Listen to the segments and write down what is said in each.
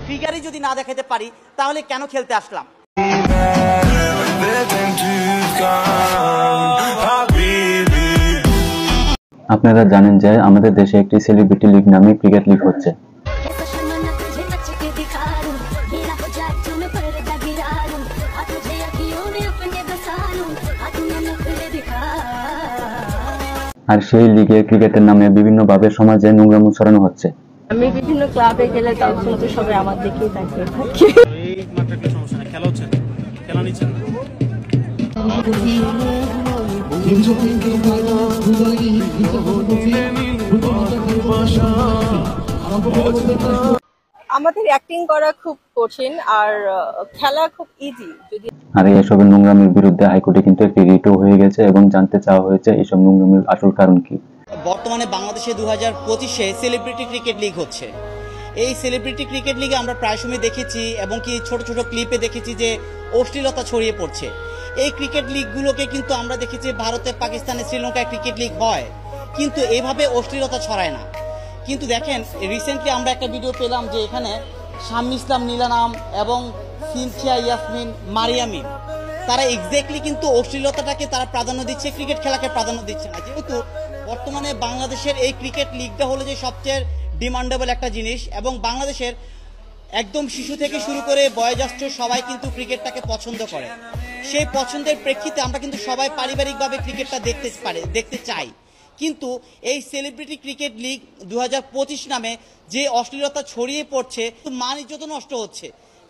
ফিগারই যদি না দেখাতে পারি তাহলে কেন খেলতে আসলাম। আপনারা জানেন যে আমাদের দেশে একটি সেলিব্রিটি লিগ নামে ক্রিকেট লিগ হচ্ছে। আর সেই লিগে ক্রিকেটের নামে বিভিন্নভাবে সমাজে নোংরামো ছড়ানো হচ্ছে। আমি বিভিন্ন ক্লাবে গেলে তখন তো সবাই আমার দিকেই তাকিয়ে থাকে। এই মাত্র একটা সমস্যা না, খেলা হচ্ছে না, খেলা নিচ্ছেন না। আমাদের অ্যাক্টিং করা খুব কঠিন আর খেলা খুব ইজি। আর এসবের নোংরামির বিরুদ্ধে হাইকোর্টে কিন্তু একটি রিটও হয়ে গেছে এবং জানতে চাওয়া হয়েছে এইসব নোংরামির আসল কারণ কি। বর্তমানে বাংলাদেশে 2025-এ সেলিব্রিটি ক্রিকেট লিগ হচ্ছে। এই সেলিব্রিটি ক্রিকেট লিগে আমরা প্রায় সময় দেখেছি এবং কি ছোট ছোট ক্লিপে দেখেছি যে অশ্লীলতা ছড়িয়ে পড়ছে। এই ক্রিকেট লিগগুলোকে কিন্তু আমরা দেখেছি ভারতে, পাকিস্তানে, শ্রীলঙ্কায় ক্রিকেট লিগ হয়, কিন্তু এভাবে অশ্লীলতা ছড়ায় না। কিন্তু দেখেন, রিসেন্টলি আমরা একটা ভিডিও পেলাম যে এখানে শাম্মী ইসলাম নীলা নাম এবং সিনথিয়া ইয়াসমিন মারিয়ামি, তারা এক্স্যাক্টলি কিন্তু অশ্লীলতাটাকে তারা প্রাধান্য দিচ্ছে, ক্রিকেট খেলাকে প্রাধান্য দিচ্ছে না। যেহেতু বর্তমানে বাংলাদেশের এই ক্রিকেট লিগটা হলো যে সবচেয়ে ডিমান্ডেবল একটা জিনিস এবং বাংলাদেশের একদম শিশু থেকে শুরু করে বয়োজ্যেষ্ঠ সবাই কিন্তু ক্রিকেটটাকে পছন্দ করে। সেই পছন্দের প্রেক্ষিতে আমরা কিন্তু সবাই পারিবারিকভাবে ক্রিকেটটা দেখতে চাই। কিন্তু এই সেলিব্রিটি ক্রিকেট লিগ 2025 নামে যে অশ্লীলতা ছড়িয়ে পড়ছে, মান ইজ্জত নষ্ট হচ্ছে।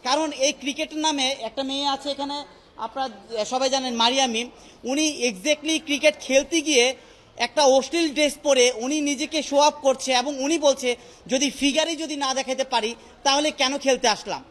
কারণ এই ক্রিকেটের নামে একটা মেয়ে আছে এখানে, আপনারা সবাই জানেন মারিয়ামি, উনি এক্স্যাক্টলি ক্রিকেট খেলতে গিয়ে একটা অশ্লীল ড্রেস পরে উনি নিজেকে শো আপ করছে এবং উনি বলছে যদি ফিগারই যদি না দেখাতে পারি তাহলে কেন খেলতে আসলাম।